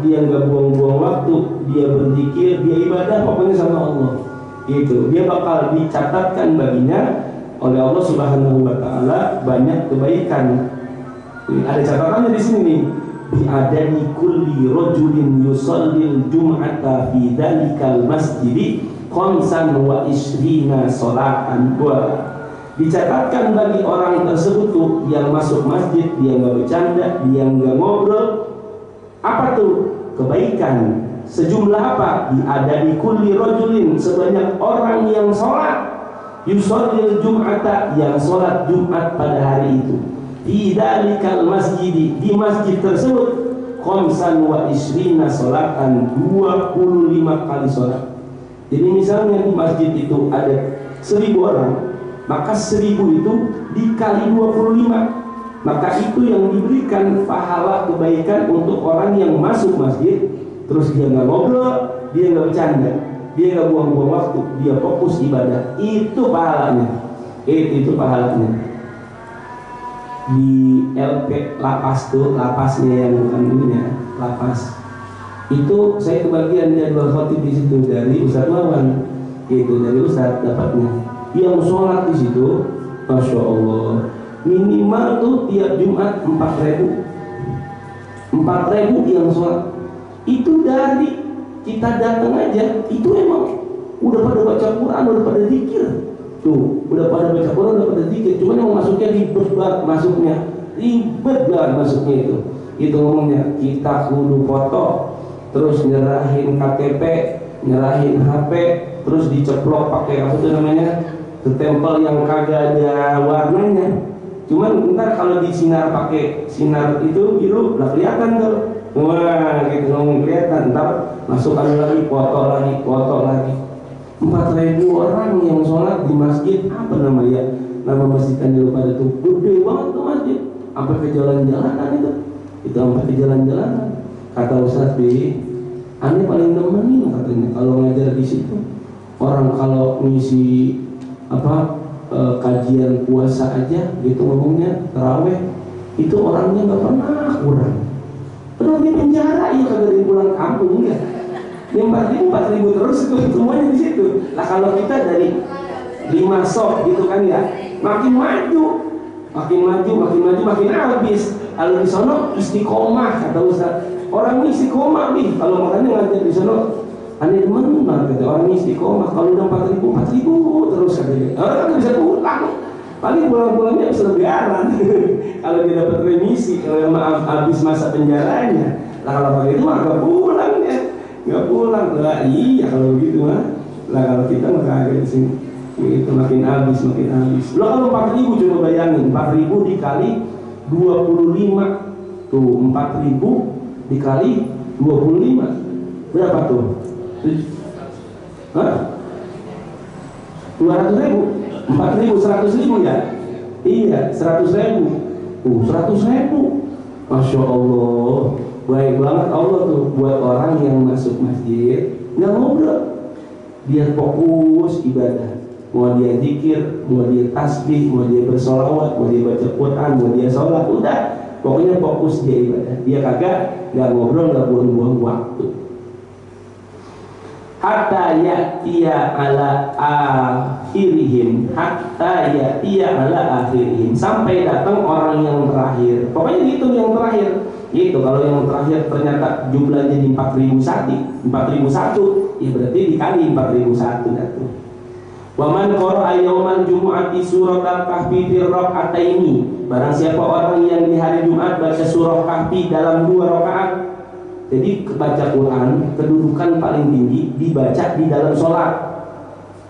dia nggak buang-buang waktu, dia berzikir, dia ibadah pokoknya sama Allah. Gitu. Dia bakal dicatatkan baginya oleh Allah Subhanahu wa ta'ala banyak kebaikan. Ini ada catatannya di sini nih. Bi'adani kulli rajulin yusallil jum'ata fi dalikal masjidi khamsan wa ishrina sholatan. Dicatatkan bagi orang tersebut tuh yang masuk masjid, dia nggak bercanda, dia nggak ngobrol, apa tuh? Kebaikan sejumlah apa? Bi'adani kulli rajulin, sebanyak orang yang sholat, yusallil jum'ata, yang sholat Jumat pada hari itu, di dalikal masjid, di masjid tersebut, khamsan wa ishrina sholatan, 25 kali sholat. Jadi misalnya di masjid itu ada 1000 orang, maka 1000 itu dikali 25, maka itu yang diberikan pahala kebaikan untuk orang yang masuk masjid, terus dia nggak ngobrol, dia nggak bercanda, dia nggak buang-buang waktu, dia fokus ibadah. Itu pahalanya. Itu pahalanya. Di LP lapas tuh, lapasnya yang bukan ininya, lapas. Itu saya kebagian jadwal khotib di situ dari Ustadz Wawan. Itu dari Ustadz dapatnya. Yang sholat di situ, masya Allah, minimal tuh tiap Jumat 4.000 yang sholat. Itu dari kita datang aja, itu emang udah pada baca Quran, udah pada zikir. Tuh, udah pada baca Quran, udah pada zikir. Cuman yang masuknya ribet banget masuknya. Ribet banget masuknya itu. Itu ngomongnya, kita kudu foto, terus nyerahin KTP, nyerahin HP, terus diceplok pakai apa tuh namanya? Tempel yang kagak ada warnanya. Cuman ntar kalau disinar pakai sinar itu biru, lah kelihatan tuh. Wah, gitu ngomong kelihatan. Ntar masukkan lagi, foto lagi. 4.000 orang yang sholat di masjid, apa namanya? Nama masjidnya lupa itu. Gede banget tuh masjid. Sampai ke jalan-jalanan itu. Itu sampai ke jalan-jalanan. Kata Ustadz B, aneh paling nemenin katanya kalau ngajar di situ. Orang kalau ngisi kajian puasa aja gitu ngomongnya, taraweh, itu orangnya nggak pernah kurang. Terus di penjara ya kagak pulang kampung ya. Yang 4.000 terus itu semuanya di situ. Nah kalau kita dari 5 sok gitu kan ya, makin maju, makin habis. Kalau di sono istiqomah kata Ustaz. Orang ini istiqomah nih. Kalau makanya ngajar di sono, aneh demen banget kata orang ini istiqomah. Kalau udah 4.000 terus katanya. Orang kan bisa pulang. Paling pulang-pulangnya bisa lebaran. Kalau dia dapat remisi, kalau habis masa penjaranya. Lah kalau pakai itu mah nggak pulang ya. Nggak pulang lah, iya kalau begitu mah. Lah kalau kita nggak kaget di sini. Itu makin habis. Lo kalau 4.000 coba bayangin, 4.000 dikali 25 tuh, 4.000 dikali 25 berapa tuh? Hah? 200.000, 4.000, 100.000 ya? Iya, 100.000. 100.000. Masya Allah, baik banget Allah tuh buat orang yang masuk masjid nggak ngobrol, dia fokus ibadah. Mau dia zikir, mau dia tasbih, mau dia bersolawat, mau dia baca Quran, mau dia sholat, udah pokoknya fokus dia ibadah. Dia kagak nggak ngobrol, nggak buang-buang waktu. Hatta ya'tiya ala akhirihim, sampai datang orang yang terakhir. Pokoknya dihitung yang terakhir. Itu kalau yang terakhir ternyata jumlahnya di 4.001, ya berarti dikali 4.001 datu. Wa man qara'a yaumal jumu'ati surat al-kahfi fi raka'ataini, barang siapa orang yang di hari Jumat baca surah kahfi dalam 2 rakaat. Jadi baca Quran kedudukan paling tinggi dibaca di dalam sholat.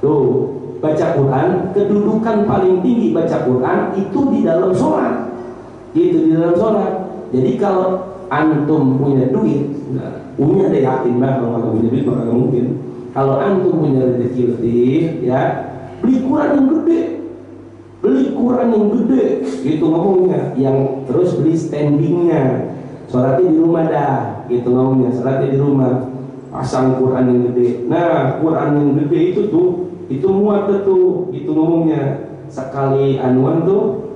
Tuh, baca Quran kedudukan paling tinggi baca Quran itu di dalam sholat. Itu di dalam sholat. Jadi kalau antum punya duit, punya deh, yakin banget kalau punya duit maka mungkin. Kalau antum punya rezeki lebih, ya beli Quran yang gede, itu ngomongnya. Yang terus beli standingnya, sholatnya di rumah dah, gitu ngomongnya. Sholatnya di rumah, pasang Quran yang gede. Nah, Quran yang gede itu tuh, itu muat tuh, itu ngomongnya. Sekali anuan tuh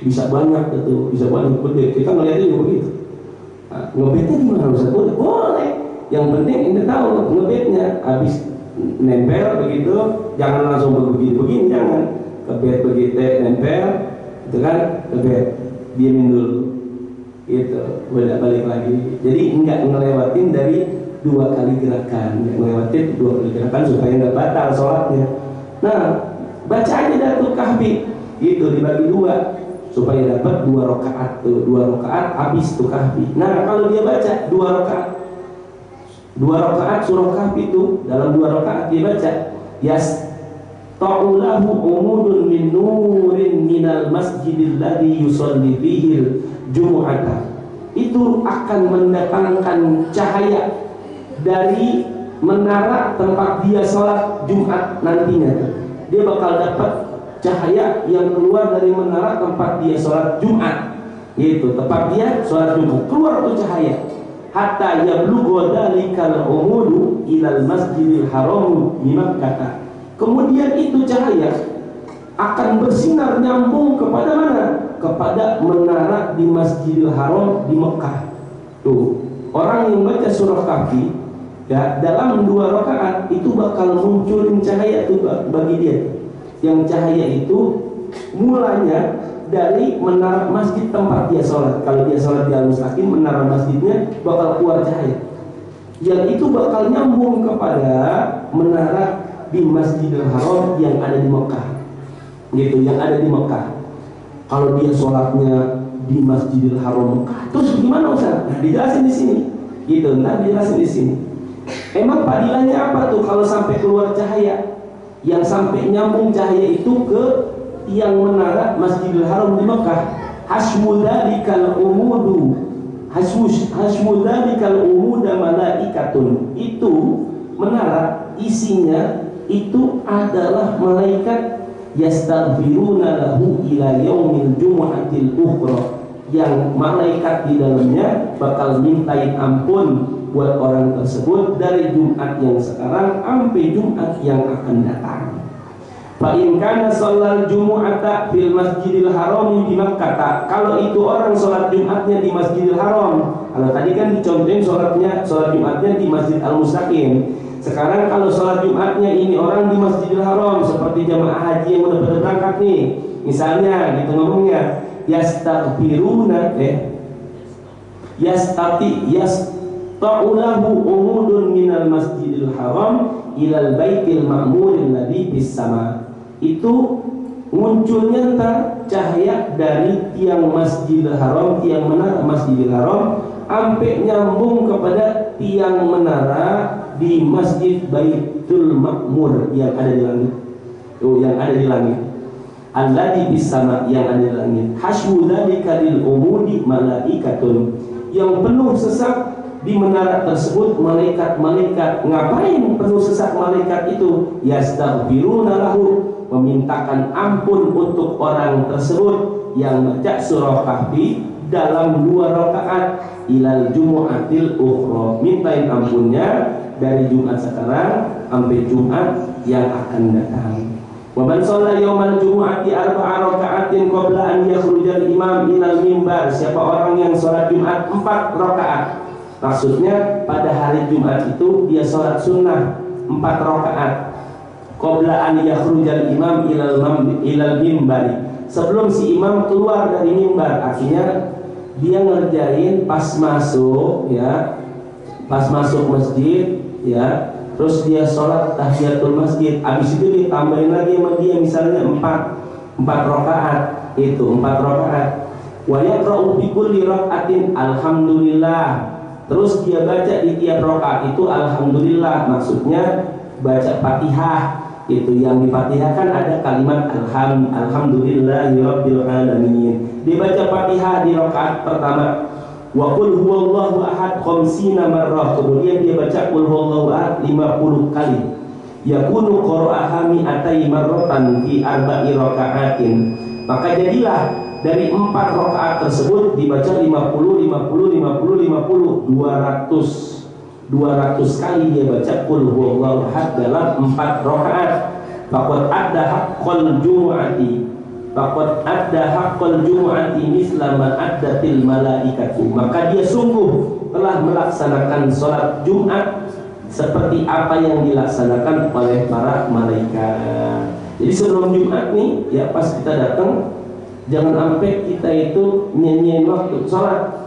bisa banyak tuh, bisa banyak gede. Kita ngeliatnya juga begitu. Nah, ngebetnya gimana Ustaz? Boleh. Yang penting ente tahu ngebetnya, habis nempel begitu, jangan langsung begini, jangan. Kebet begitu, nempel, itu kan kebet, diamin dulu. Itu balik lagi. Jadi enggak ngelewatin dari 2 kali gerakan, enggak ngelewatin 2 kali gerakan supaya enggak batal sholatnya. Nah, baca aja Datul Kahfi, itu dibagi 2 supaya dapat 2 rakaat tuh, 2 rakaat habis tuh kahfi. Nah, kalau dia baca 2 rakaat surah kahfi itu, dalam 2 rakaat dia baca ta'ulahu umudun min nurin minal masjidil ladzi yusalli fihi jumu'ata. Itu akan mendatangkan cahaya dari menara tempat dia sholat Jumat nantinya. Dia bakal dapat cahaya yang keluar dari menara tempat dia sholat Jumat. Itu tempat dia sholat Jumat, keluar tuh cahaya. Hatta yablugha dalikal umudu ilal masjidil haram di Makkah. Kemudian itu cahaya akan bersinar nyambung kepada mana? Kepada menara di Masjidil Haram di Mekah. Tuh, orang yang baca surah Kahfi ya dalam 2 rakaat itu bakal munculin cahaya tuh bagi dia. Yang cahaya itu mulanya dari menara masjid tempat dia sholat. Kalau dia sholat di Al-Mustaqim, menara masjidnya bakal keluar cahaya. Yang itu bakal nyambung kepada menara di Masjidil Haram yang ada di Mekah. Gitu, yang ada di Mekah. Kalau dia sholatnya di Masjidil Haram Mekah, terus gimana Ustaz? Nah, dijelasin di sini. Gitu, ntar dijelasin di sini. Emang padilannya apa tuh kalau sampai keluar cahaya? Yang sampai nyambung cahaya itu ke tiang menara Masjidil Haram di Mekah. Hasmudalikal umudu, hasmudalikal umuda malaikatun. Itu menara isinya itu adalah malaikat yastaghfiruna lahu ila yaumil jumu'atil ukhra, yang malaikat di dalamnya bakal mintain ampun buat orang tersebut dari Jumat yang sekarang sampai Jumat yang akan datang. Fa in kana shallal jumu'ata fil Masjidil Haram di Makkah. Kalau itu orang sholat Jumatnya di Masjidil Haram. Kalau tadi kan dicontohin sholat Jumatnya di Masjid Al-Mustaqim. Sekarang kalau sholat Jumatnya ini orang di Masjidil Haram, seperti jamaah haji yang udah pada berangkat nih, misalnya gitu ngomongnya, yastaghfiruna yasta'ulahu umudun minal Masjidil Haram ilal baitil ma'muril ladzi fis sama. Itu munculnya ntar cahaya dari tiang Masjidil Haram, tiang menara Masjidil Haram, sampai nyambung kepada tiang menara di Masjid Baitul Makmur yang ada di langit. yang ada di langit. Alladzi bis sama, yang ada di langit. Hasyu dzalika lil umudi malaikatun, yang penuh sesak di menara tersebut malaikat-malaikat. Ngapain penuh sesak malaikat itu? Yastaghfiruna lahu, memintakan ampun untuk orang tersebut yang baca surah Kahfi dalam 2 rakaat ilal jumu'atil ukhra, mintain ampunnya dari Jumat sekarang sampai Jumat yang akan datang. Wa man shalla yaumal jumu'ati 4 raka'atin qabla an yakhrujal imam ilal mimbar, siapa orang yang sholat Jumat 4 rakaat, maksudnya pada hari Jumat itu dia sholat sunnah 4 rakaat qabla an yakhrujal imam ilal mimbari, sebelum si imam keluar dari mimbar. Artinya dia ngerjain pas masuk ya, pas masuk masjid ya, terus dia sholat tahiyatul masjid, habis itu ditambahin lagi sama dia misalnya 4 rakaat, itu 4 rakaat. Wa yaqra'u fi kulli rak'atin alhamdulillah, terus dia baca di tiap rakaat itu alhamdulillah, maksudnya baca Fatihah. Itu yang di Fatihah kan ada kalimat alhamdulillahirabbil alamin. Dibaca Fatihah di rakaat pertama. Wa qul huwallahu ahad 50 marrah, kemudian dia baca qul huwallahu ahad 50 kali. Yakunu qira'aha mi'atai marratan fi 4 raka'atin. Maka jadilah dari 4 rakaat tersebut dibaca 50 200 kali dia baca qul huwallahu ahad dalam 4 rakaat. Faqad adda haqqal jumu'ati misla ma addatil malaikatu, maka dia sungguh telah melaksanakan sholat Jumat seperti apa yang dilaksanakan oleh para malaikat. Jadi sebelum Jumat nih ya, pas kita datang jangan sampai kita itu nyanyiin waktu sholat.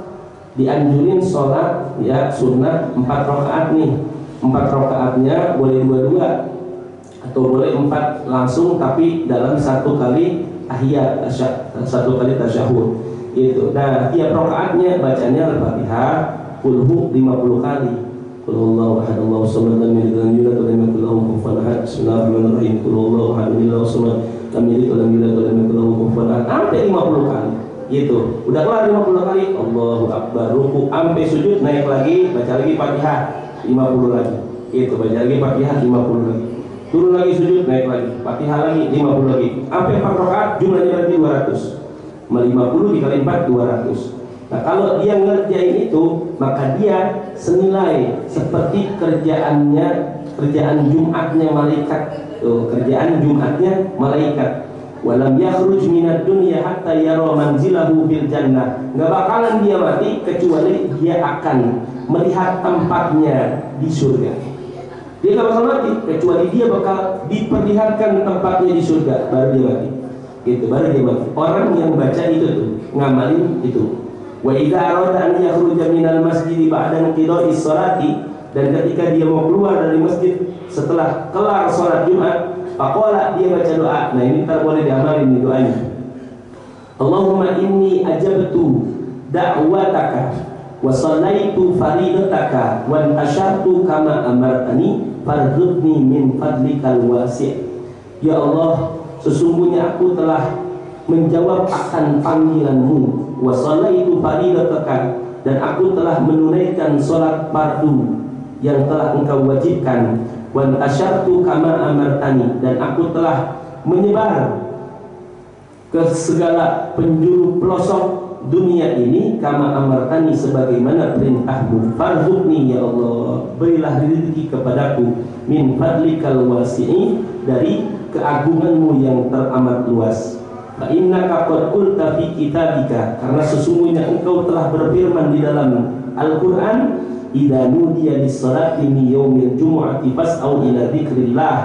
Dianjurin sholat ya sunnah 4 rakaat nih, 4 rakaatnya boleh 2 atau boleh 4 langsung, tapi dalam 1 kali tahiyat, 1 kali tasyahud itu. Nah tiap rakaatnya bacanya Al-Fatihah, qul hu 50 kali, qul huwallahu ahad Allahu samad lam yalid walam yulad walam yakul lahu kufuwan ahad, bismillahirrahmanirrahim, qul huwallahu ahad Allahu samad lam yalid walam yulad walam yakul lahu kufuwan ahad, sampai 50 kali. Itu udah kelar 50 kali, Allahu Akbar, ruku sampai sujud, naik lagi, baca lagi Fatihah 50 lagi. Itu baca lagi Fatihah 50 lagi. Turun lagi sujud, naik lagi, Fatihah lagi 50 lagi. Sampai 4 rakaat jumlahnya berarti 200. 50 dikali 4 200. Nah, kalau dia ngerjain itu, maka dia senilai seperti kerjaan Jumatnya malaikat. Kerjaan Jumatnya malaikat. Walam yakhruj minad dunya hatta yara manzilahu fil jannah. Enggak bakalan dia mati kecuali dia akan melihat tempatnya di surga. Dia enggak bakal mati kecuali dia bakal diperlihatkan tempatnya di surga, baru dia mati. Gitu, baru dia mati. Orang yang baca itu tuh, ngamalin itu. Wa idza arada an yakhruja minal masjid ba'da qida'is sholati, dan ketika dia mau keluar dari masjid setelah kelar sholat Jumat, faqala, dia baca doa. Nah ini tak boleh diamalin nih doanya. Allahumma inni ajabtu da'wataka wa shallaitu faridataka wa antashartu kama amartani farzuqni min fadlikal wasi'. Ya Allah, sesungguhnya aku telah menjawab akan panggilanmu, wa shallaitu faridataka, dan aku telah menunaikan sholat fardu yang telah engkau wajibkan, wa antashartu kama amartani, dan aku telah menyebar ke segala penjuru pelosok dunia ini, kama amartani, sebagaimana perintahmu. Farzuqni, ya Allah, berilah rezeki kepadaku, min fadlikal wasi'i, dari keagunganmu yang teramat luas. Fa innaka qad qulta fi kitabika, karena sesungguhnya engkau telah berfirman di dalam Al-Qur'an, idza nudiya lis-salati min yaumil jumu'ati fas'au ila dzikrillah,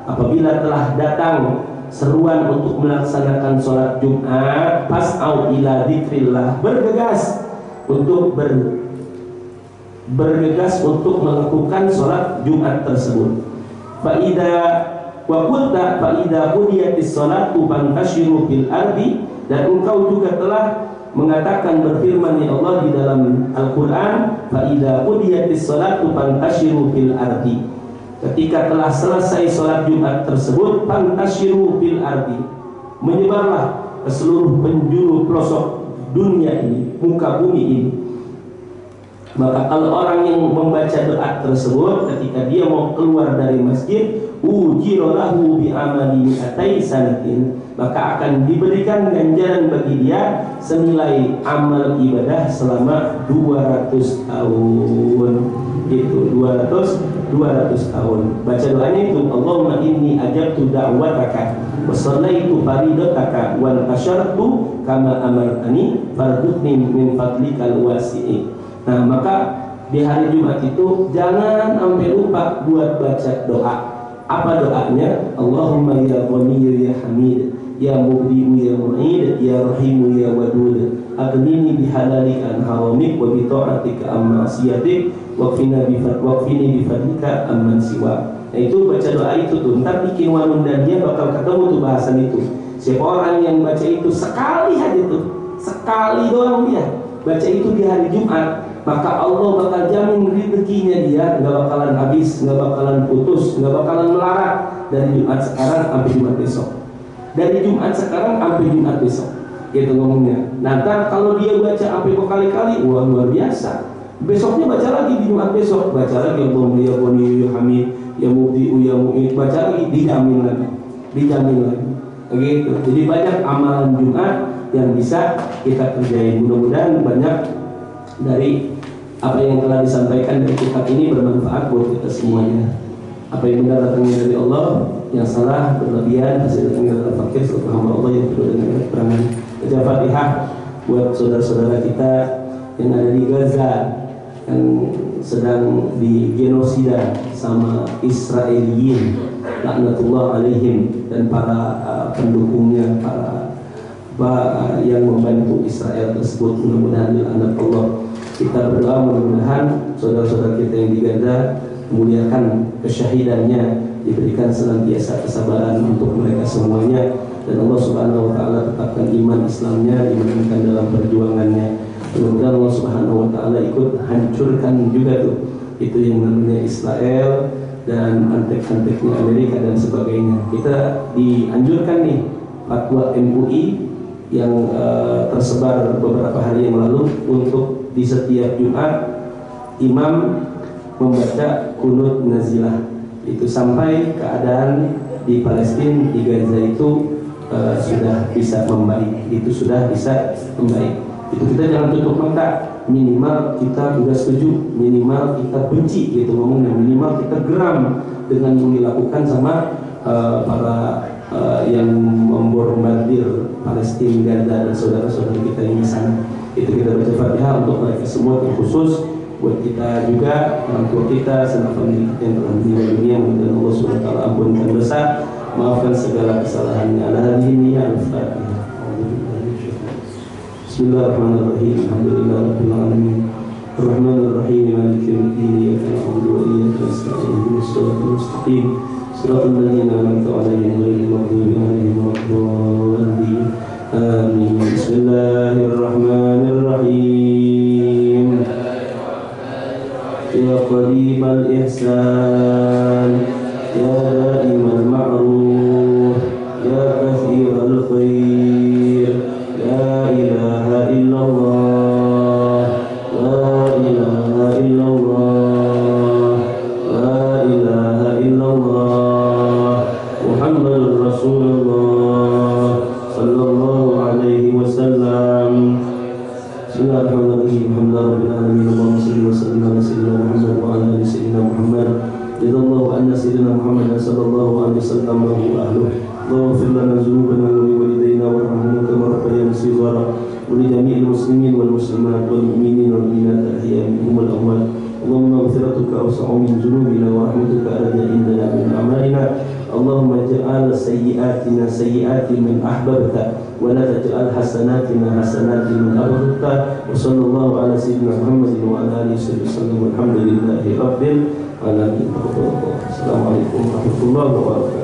apabila telah datang seruan untuk melaksanakan sholat Jumat, fas'au ila dzikrillah, bergegas untuk melakukan sholat Jumat tersebut. Fa idza wa qulta fa idza qudiyatis sholatu fantashiru fil ardi, dan engkau juga telah mengatakan, berfirman ya Allah di dalam Al-Qur'an, fa idza qudiyatis sholatu fantashiru fil ardi, ketika telah selesai sholat Jumat tersebut, fantashiru fil ardi, menyebarlah ke seluruh penjuru pelosok dunia ini, muka bumi ini. Maka kalau orang yang membaca doa tersebut ketika dia mau keluar dari masjid, ujiralahu bi amali mi'atai sanatin, maka akan diberikan ganjaran bagi dia senilai amal ibadah selama 200 tahun. Itu 200 tahun. Baca doanya itu, Allahumma inni ajabtu da'wataka wa shallaitu faridataka wa nasyartu kama amartani fardutni min fadlikal wasi'i. Nah, maka di hari Jumat itu jangan sampai lupa buat baca doa. Apa doanya? Allahumma ya Ghani ya Hamid, ya Mubdi'u ya Mu'id, ya Rahimu ya Wadud, aghnini bihalalika an haramik wa bi ta'atika amma siyatik waqfini bi fadlika amman siwa. Nah, itu baca doa itu tuh. Ntar bikin wanun dan dia bakal ketemu tuh bahasan itu. Siapa orang yang baca itu sekali aja tuh, sekali doang dia baca itu di hari Jumat, maka Allah bakal jamin rezekinya dia nggak bakalan habis, nggak bakalan putus, nggak bakalan melarat dari Jumat sekarang sampai Jumat besok. Dari Jumat sekarang sampai Jumat besok, gitu ngomongnya. Nah, kalau dia baca sampai berkali-kali, wah luar biasa. Besoknya baca lagi di Jumat besok, baca lagi Allahumma ya Ghani ya Hamid, ya Mubdi'u ya Mu'id, baca lagi, dijamin lagi. Gitu. Jadi banyak amalan Jumat yang bisa kita kerjain. Mudah-mudahan banyak dari apa yang telah disampaikan dari kitab ini bermanfaat buat kita semuanya. Apa yang benar datangnya dari Allah, yang salah berlebihan hasil datangnya dari fakir serta hamba Allah yang perlu dengan kekurangan. Baca Fatihah buat saudara-saudara kita yang ada di Gaza yang sedang digenosida sama Israeliyin, laknatullah alaihim, dan para pendukungnya, para yang membantu Israel tersebut. Mudah-mudahan dilaknat Allah. Kita berdoa mudah-mudahan saudara-saudara kita yang di Gaza memuliakan kesyahidannya, diberikan senantiasa kesabaran untuk mereka semuanya, dan Allah Subhanahu wa taala tetapkan iman Islamnya, dimenangkan dalam perjuangannya. Mudah-mudahan Allah Subhanahu wa taala ikut hancurkan juga tuh itu yang namanya Israel dan antek-anteknya Amerika dan sebagainya. Kita dianjurkan nih fatwa MUI yang tersebar beberapa hari yang lalu untuk di setiap Jumat imam membaca kunut nazilah, itu sampai keadaan di Palestina, di Gaza itu sudah bisa membaik. Itu sudah bisa membaik. Itu kita jangan tutup mata. Minimal kita juga setuju, minimal kita benci gitu ngomongnya, minimal kita geram dengan yang dilakukan sama para yang membombardir Palestina, Gaza dan saudara-saudara kita yang di sana. Itu kita baca Fatihah untuk mereka semua, terkhusus buat kita juga, orang tua kita, sanak famili kita yang telah meninggal dunia. Mudah-mudahan Allah SWT ampunkan dosa, maafkan segala kesalahannya. Alhamdulillah, Al-Fatihah. Bismillahirrahmanirrahim. Alhamdulillahirabbil alamin. Arrahmanirrahim. Maliki yaumiddin. Iyyaka na'budu wa iyyaka nasta'in. Ihdinas siratal mustaqim. Siratal ladzina an'amta 'alaihim ghairil maghdubi 'alaihim waladdallin. Amin. Bismillahirrahmanirrahim. Ya qaribal ihsan, ya daimal ma'ruf, ya kathiral khair, la ilaha illallah, la ilaha illallah, la ilaha illallah, Muhammadur Rasulullah sallallahu alaihi wasallam. Bismillahirrahmanirrahim. Alhamdulillahirabbil alamin. Allahumma shalli wa sallim ala sayyidina Muhammad wa ala ali sayyidina Muhammad. Ridallahu anna sayyidina Muhammad sallallahu alaihi wasallam wa ahluhu. Allahumma ighfir lana dhunubana wa li walidayna warhamhum kama rabbayana shighara wa li jami'il muslimin wal muslimat wal mu'minin wal mu'minat al-ahya'i minhum wal amwat. Allahumma maghfiratuka awsa'u min dhunubina wa rahmatuka arja indana min a'malina. Allahumma ij'al sayyi'atina sayyi'ati man ahbabta wa la taj'al hasanatina hasanati man abghadta. Wa sallallahu ala sayyidina Muhammadin wa ala alihi wasallam. Walhamdulillahi rabbil alamin. Assalamualaikum warahmatullahi wabarakatuh.